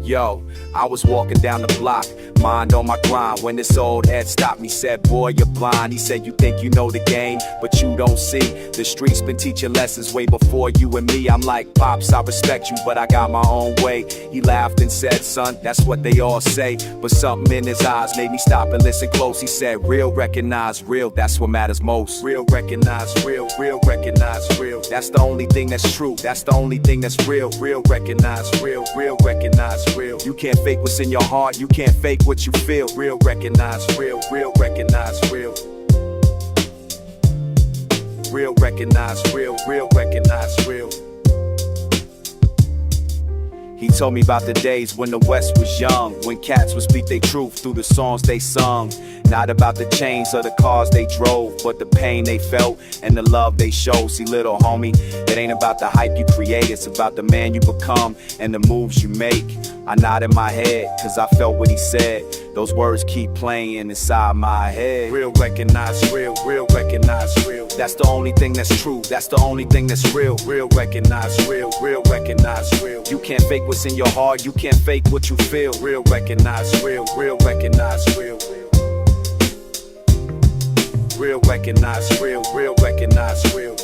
Yo, I was walking down the block, mind on my grind, when this old head stopped me, said, boy, you're blind. He said, you think you know the game, but you don't see. The streets been teaching lessons way before you and me. I'm like, Pops, I respect you, but I got my own way. He laughed and said, son, that's what they all say. But something in his eyes made me stop and listen close. He said, real recognize real, that's what matters most. Real recognize real, real recognize real. That's the only thing that's true, that's the only thing that's real. Real recognize real, real recognize real. You can't fake what's in your heart, you can't fake what you feel. Real recognize real, real recognize real. Real recognize real, real recognize real. He told me about the days when the West was young, when cats would speak their truth through the songs they sung. Not about the chains or the cars they drove, but the pain they felt and the love they showed. See, little homie, it ain't about the hype you create, it's about the man you become and the moves you make. I nodded my head, cause I felt what he said. Those words keep playing inside my head. Real recognize real, real recognize real. That's the only thing that's true, that's the only thing that's real. Real recognize real, real recognize real. You can't fake what's in your heart, you can't fake what you feel. Real recognize real, real recognize real. Real recognize real, real recognize real.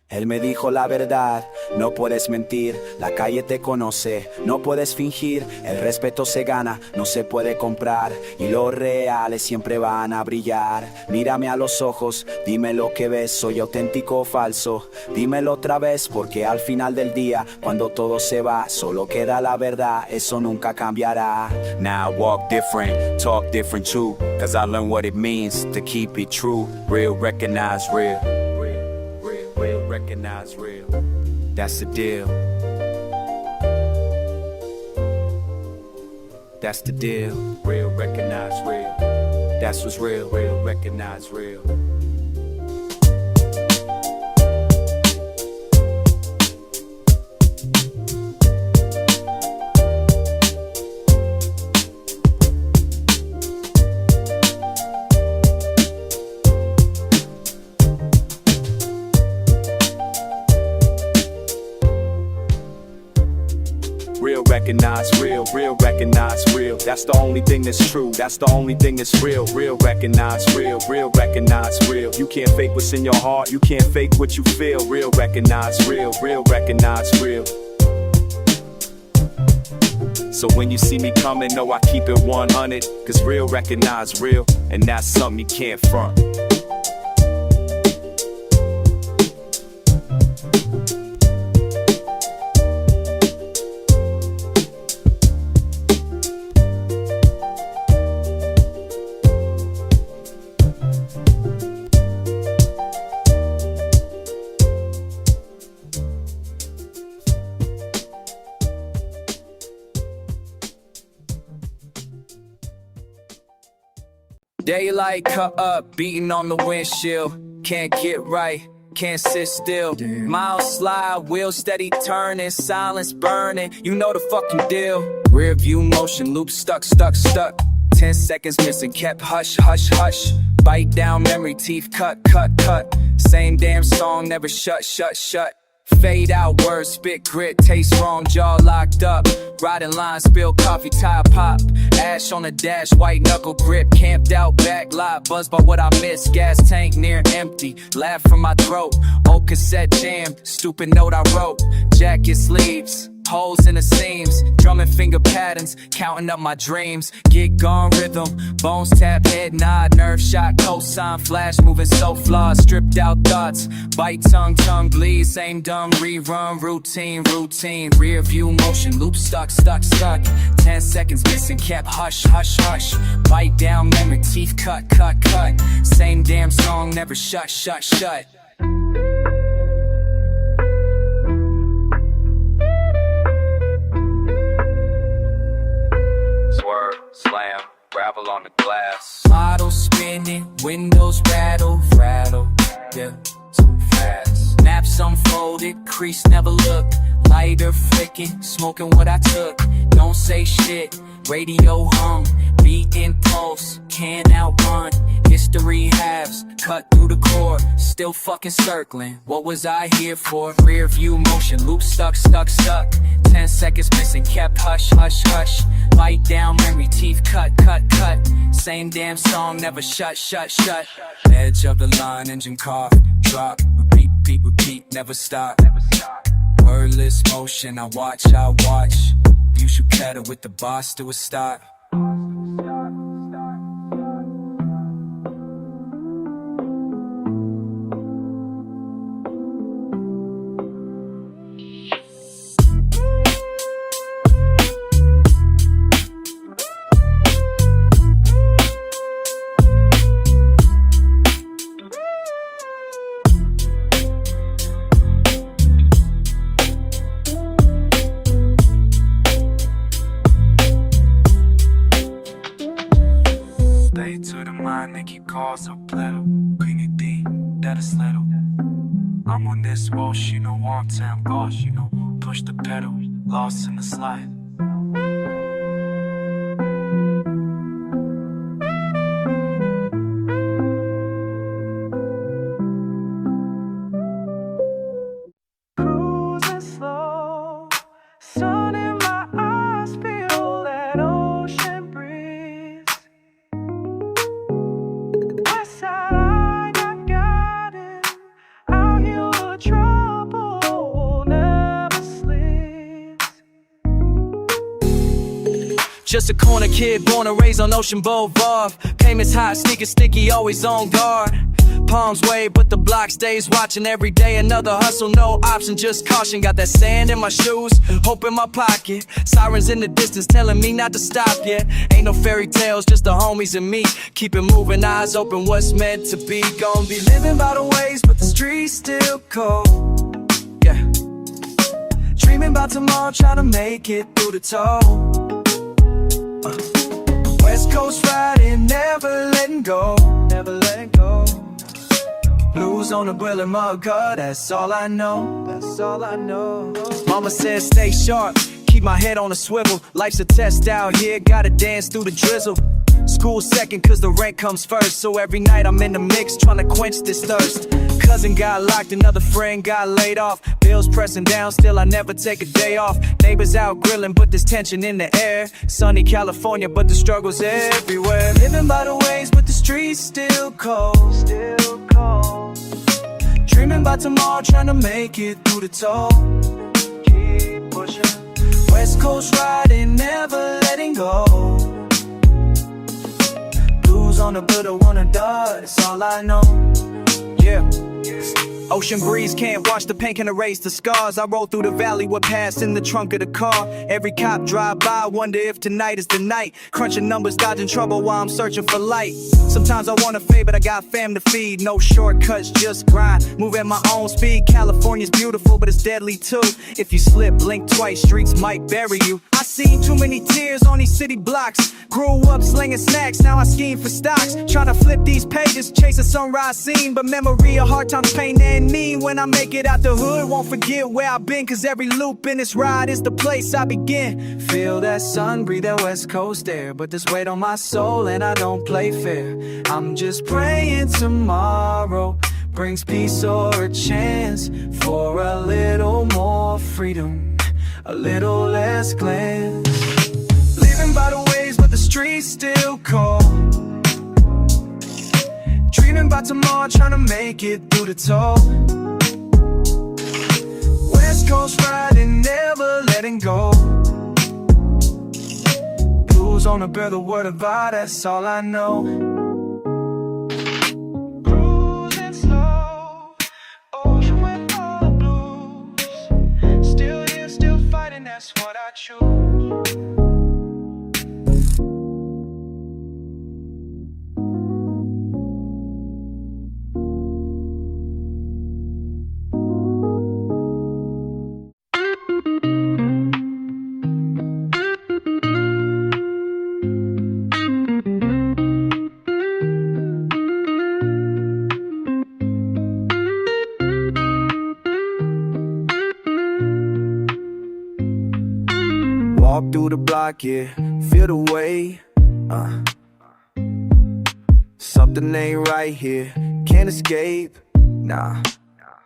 Él me dijo la verdad, no puedes mentir, la calle te conoce, no puedes fingir, el respeto se gana, no se puede comprar, y los reales siempre van a brillar. Mírame a los ojos, dime lo que ves, soy auténtico o falso, dímelo otra vez, porque al final del día, cuando todo se va, solo queda la verdad, eso nunca cambiará. Now I walk different, talk different too, cause I learned what it means to keep it true. Real recognize real. Real recognize real, that's the deal. That's the deal. Real recognize real, that's what's real. Real recognize real. Real recognize real, real recognize real. That's the only thing that's true, that's the only thing that's real. Real recognize real, real recognize real. You can't fake what's in your heart, you can't fake what you feel. Real recognize real, real recognize real. So when you see me coming, know I keep it 100, cause real recognize real, and that's something you can't front. Daylight cut up, beating on the windshield. Can't get right, can't sit still. Miles slide, wheels steady turning, silence burning. You know the fucking deal. Rear view motion, loop stuck. 10 seconds missing, kept hush. Bite down memory, teeth cut. Same damn song, never shut. Fade out, words spit grit, taste wrong, jaw locked up. Riding line, spill coffee, tire pop. Ash on the dash, white knuckle grip. Camped out, back lot, buzzed by what I missed. Gas tank near empty, laugh from my throat. Old cassette jam, stupid note I wrote. Jacket sleeves, holes in the seams. Drumming finger patterns, counting up my dreams. Get gone rhythm, bones tap, head nod. Nerve shot, cosign, flash moving so flawed. Stripped out thoughts, bite tongue bleed. Same dumb rerun, routine. Rear view motion, loop stuck. 10 seconds missing, kept hush. Bite down memory, teeth cut. Same damn song, never shut. Swerve, slam, gravel on the glass. Model spinning, windows rattle. Yeah, too fast. Maps unfolded, crease never looked. Lighter flicking, smoking what I took. Don't say shit, radio hum. Beat in pulse, can't outrun. History three halves, cut through the core, still fucking circling. What was I here for? Rear view motion, loop stuck. 10 seconds missing, kept hush. Bite down, memory, teeth cut. Same damn song, never shut. Edge of the line, engine cough, drop, repeat, never stop. Wordless motion, I watch. You should pedal with the boss to a stop. To the mind, they keep calls up little. Bring it deep, that is little. I'm on this walsh, you know, warm town gosh, you know. Push the pedal, lost in the slide. Cruising slow, sun in my eyes, feel that ocean breeze. West side, I got it. Out here with trouble, never sleeps. Just a corner kid, born and raised on Ocean Boulevard. Payments high, sneakers sticky, always on guard. Palms wave, but the block stays watching every day. Another hustle, no option, just caution. Got that sand in my shoes, hope in my pocket. Sirens in the distance telling me not to stop yet. Ain't no fairy tales, just the homies and me. Keep it moving, eyes open, what's meant to be. Gonna be living by the waves, but the streets still cold. Yeah. Dreaming about tomorrow, trying to make it through the toll. West Coast riding, never letting go. Blues on the boiler mug, that's all I know. Mama says stay sharp, keep my head on a swivel. Life's a test out here, gotta dance through the drizzle. School second cause the rent comes first. So every night I'm in the mix trying to quench this thirst. Cousin got locked, another friend got laid off. Bills pressing down, still I never take a day off. Neighbors out grilling, but there's tension in the air. Sunny California, but the struggle's everywhere. Living by the waves, but the streets still cold. Dreaming about tomorrow, trying to make it through the toll. Keep pushing. West Coast riding, never letting go. Blues on the bill, don't wanna die, that's all I know. Yeah. Ocean breeze can't wash the pain, can erase the scars. I roll through the valley with past in the trunk of the car. Every cop drive by, wonder if tonight is the night. Crunching numbers, dodging trouble while I'm searching for light. Sometimes I wanna fade, but I got fam to feed. No shortcuts, just grind, move at my own speed. California's beautiful, but it's deadly too. If you slip, blink twice, streets might bury you. I seen too many tears on these city blocks. Grew up slinging snacks, now I scheme for stocks. Trying to flip these pages, chase a sunrise scene. But memory of hard times, pain and need. When I make it out the hood, won't forget where I've been. Cause every loop in this ride is the place I begin. Feel that sun, breathe that West Coast air. But there's weight on my soul and I don't play fair. I'm just praying tomorrow brings peace or a chance for a little more freedom, a little less glance. Living by the waves, but the streets still cold. Dreaming about tomorrow, trying to make it through the toll. West Coast riding, never letting go. Blues on the bill, the word of God, that's all I know. Cruising slow, ocean with all the blues. Still here, still fighting, that's what I choose. Walk through the block, yeah, feel the way. Sup something ain't right here. Can't escape, nah.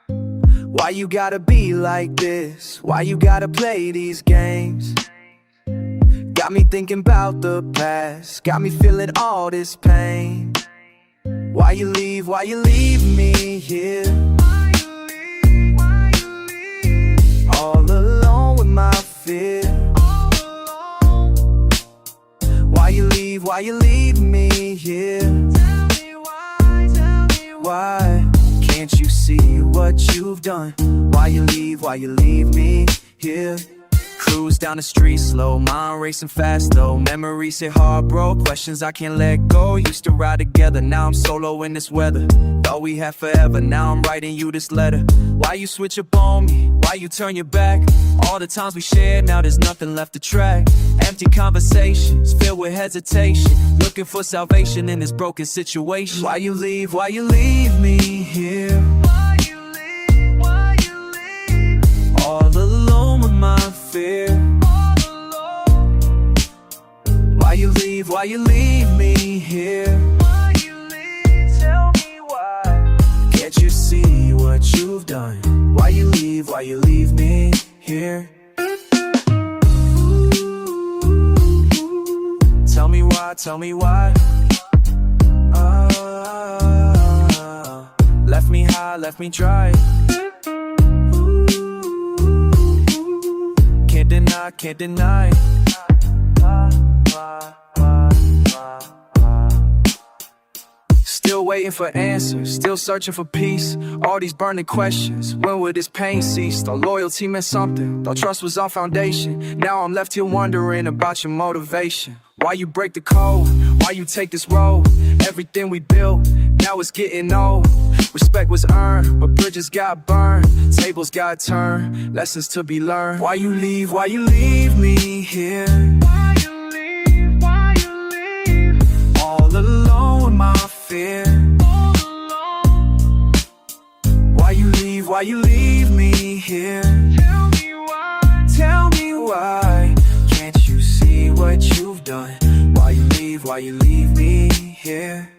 Why you gotta be like this? Why you gotta play these games? Got me thinking about the past, got me feeling all this pain. Why you leave me here? All alone with my fear. Why you leave me here? Why can't you see what you've done? Why you leave me here? Cruise down the street slow, mind racing fast though. Memories hit hard, bro, questions I can't let go. Used to ride together, now I'm solo in this weather. Thought we had forever, now I'm writing you this letter. Why you switch up on me? Why you turn your back? All the times we shared, now there's nothing left to track. Empty conversations, filled with hesitation. Looking for salvation in this broken situation. Why you leave me here? All alone with my fear. Why you leave me here? Tell me why. Can't you see what you've done? Why you leave me here? Tell me why. Left me high, left me dry. Can't deny. Still waiting for answers, still searching for peace. All these burning questions, when will this pain cease? Thought loyalty meant something, thought trust was our foundation. Now I'm left here wondering about your motivation. Why you break the code? Why you take this road? Everything we built, now it's getting old. Respect was earned, but bridges got burned. Tables got turned, lessons to be learned. Why you leave me here? Why you leave? All alone with my fear. Why you leave me here? Tell me why. Can't you see what you've done? Why you leave me here?